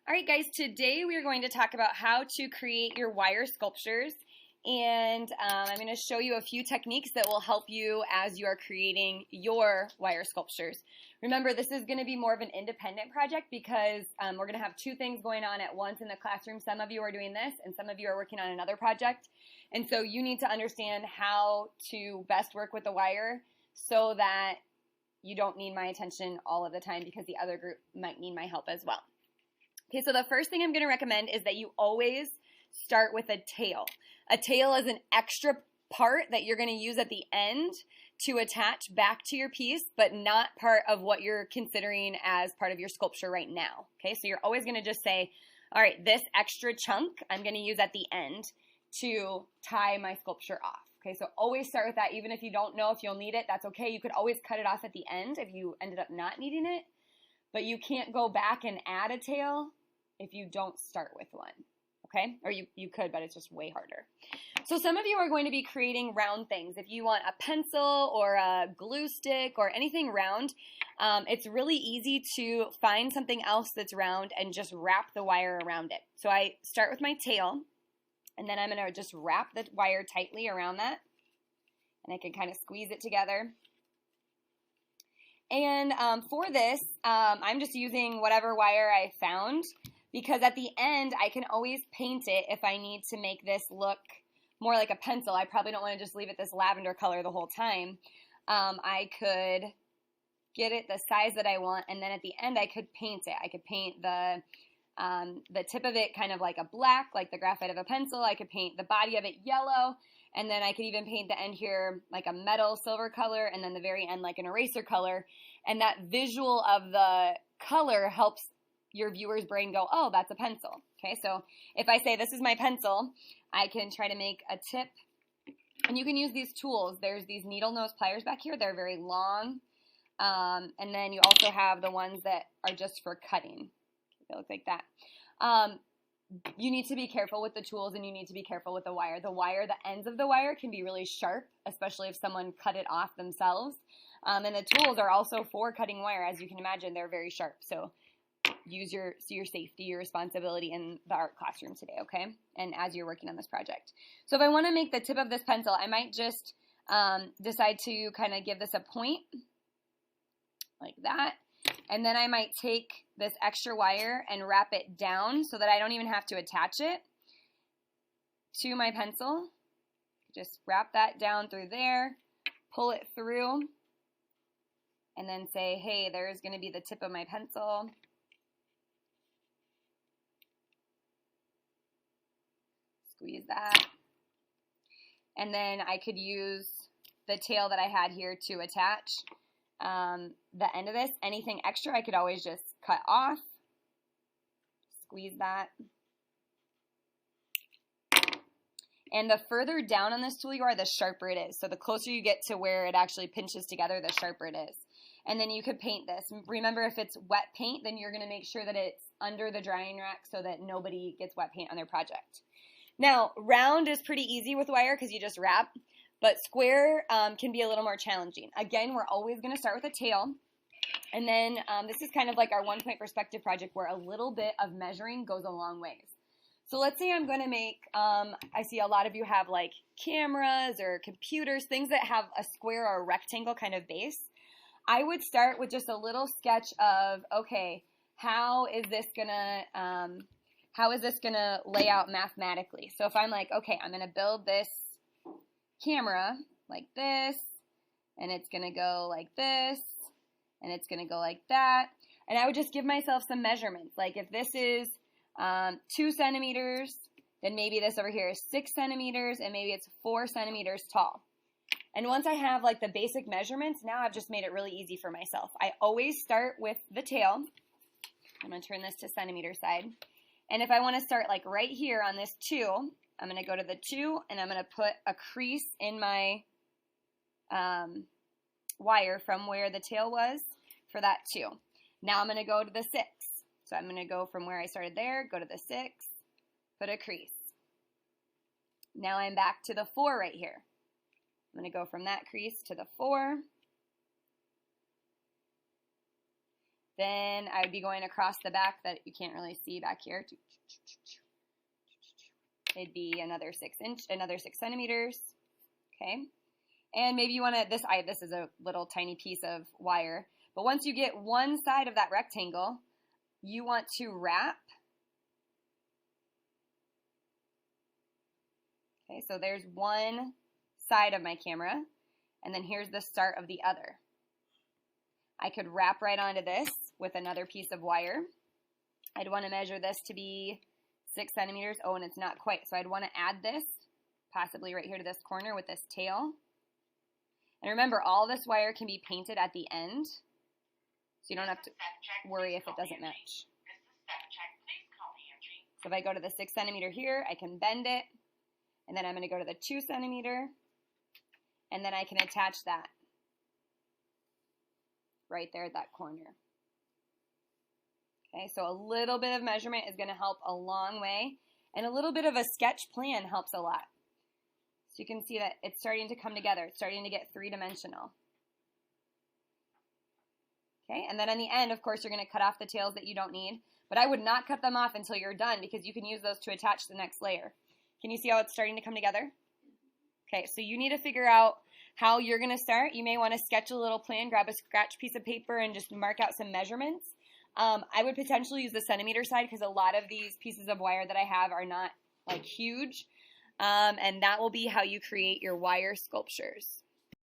All right, guys, today we are going to talk about how to create your wire sculptures, and I'm going to show you a few techniques that will help you as you are creating your wire sculptures. Remember, this is going to be more of an independent project because we're going to have two things going on at once in the classroom. Some of you are doing this, and some of you are working on another project, and so you need to understand how to best work with the wire so that you don't need my attention all of the time because the other group might need my help as well. Okay, so the first thing I'm going to recommend is that you always start with a tail. A tail is an extra part that you're going to use at the end to attach back to your piece, but not part of what you're considering as part of your sculpture right now. Okay, so you're always going to just say, all right, this extra chunk I'm going to use at the end to tie my sculpture off. Okay, so always start with that. Even if you don't know if you'll need it, that's okay. You could always cut it off at the end if you ended up not needing it, but you can't go back and add a tail if you don't start with one, okay? Or you could, but it's just way harder. So some of you are going to be creating round things. If you want a pencil or a glue stick or anything round, it's really easy to find something else that's round and just wrap the wire around it. So I start with my tail, and then I'm going to just wrap the wire tightly around that, and I can kind of squeeze it together. And for this, I'm just using whatever wire I found, because at the end, I can always paint it if I need to make this look more like a pencil. I probably don't want to just leave it this lavender color the whole time. I could get it the size that I want, and then at the end, I could paint it. I could paint the tip of it kind of like a black, like the graphite of a pencil. I could paint the body of it yellow, and then I could even paint the end here like a metal silver color, and then the very end like an eraser color. And that visual of the color helps your viewer's brain go, oh, that's a pencil. Okay, so if I say this is my pencil, I can try to make a tip. And you can use these tools. There's these needle nose pliers back here. They're very long. And then you also have the ones that are just for cutting. They look like that. You need to be careful with the tools, and you need to be careful with the wire. The ends of the wire can be really sharp, especially if someone cut it off themselves. And the tools are also for cutting wire. As you can imagine, they're very sharp. So use your safety, your responsibility in the art classroom today, okay? And as you're working on this project. So if I want to make the tip of this pencil, I might just decide to kind of give this a point like that. And then I might take this extra wire and wrap it down so that I don't even have to attach it to my pencil. Just wrap that down through there, pull it through, and then say, hey, there's going to be the tip of my pencil. Squeeze that. And then I could use the tail that I had here to attach the end of this. Anything extra I could always just cut off. Squeeze that. And the further down on this tool you are, the sharper it is. So the closer you get to where it actually pinches together, the sharper it is. And then you could paint this. Remember, if it's wet paint, then you're going to make sure that it's under the drying rack so that nobody gets wet paint on their project. Now, round is pretty easy with wire because you just wrap, but square can be a little more challenging. Again, we're always going to start with a tail, and then this is kind of like our one-point perspective project where a little bit of measuring goes a long ways. So let's say I'm going to make, I see a lot of you have like cameras or computers, things that have a square or a rectangle kind of base. I would start with just a little sketch of, okay, how is this going to lay out mathematically? So if I'm like, okay, I'm going to build this camera like this, and it's going to go like this, and it's going to go like that. And I would just give myself some measurements. Like if this is 2 centimeters, then maybe this over here is 6 centimeters, and maybe it's 4 centimeters tall. And once I have like the basic measurements, now I've just made it really easy for myself. I always start with the tail. I'm going to turn this to centimeter side. And if I want to start like right here on this 2, I'm going to go to the 2, and I'm going to put a crease in my wire from where the tail was for that 2. Now I'm going to go to the 6. So I'm going to go from where I started there, go to the 6, put a crease. Now I'm back to the 4 right here. I'm going to go from that crease to the 4. Then I would be going across the back that you can't really see back here. It'd be another 6 centimeters. Okay. And maybe you want to, this is a little tiny piece of wire, but once you get one side of that rectangle, you want to wrap. Okay, so there's one side of my camera, and then here's the start of the other. I could wrap right onto this with another piece of wire. I'd want to measure this to be 6 centimeters. Oh, and it's not quite, so I'd want to add this, possibly right here to this corner with this tail. And remember, all this wire can be painted at the end, so you don't have to worry if it doesn't match. So if I go to the 6 centimeter here, I can bend it, and then I'm going to go to the 2 centimeter, and then I can attach that right there at that corner. Okay, so a little bit of measurement is going to help a long way, and a little bit of a sketch plan helps a lot. So you can see that it's starting to come together. It's starting to get three-dimensional. Okay, and then on the end, of course, you're going to cut off the tails that you don't need, but I would not cut them off until you're done because you can use those to attach the next layer. Can you see how it's starting to come together? Okay, so you need to figure out how you're going to start. You may want to sketch a little plan, grab a scratch piece of paper, and just mark out some measurements. I would potentially use the centimeter side because a lot of these pieces of wire that I have are not like huge. And that will be how you create your wire sculptures.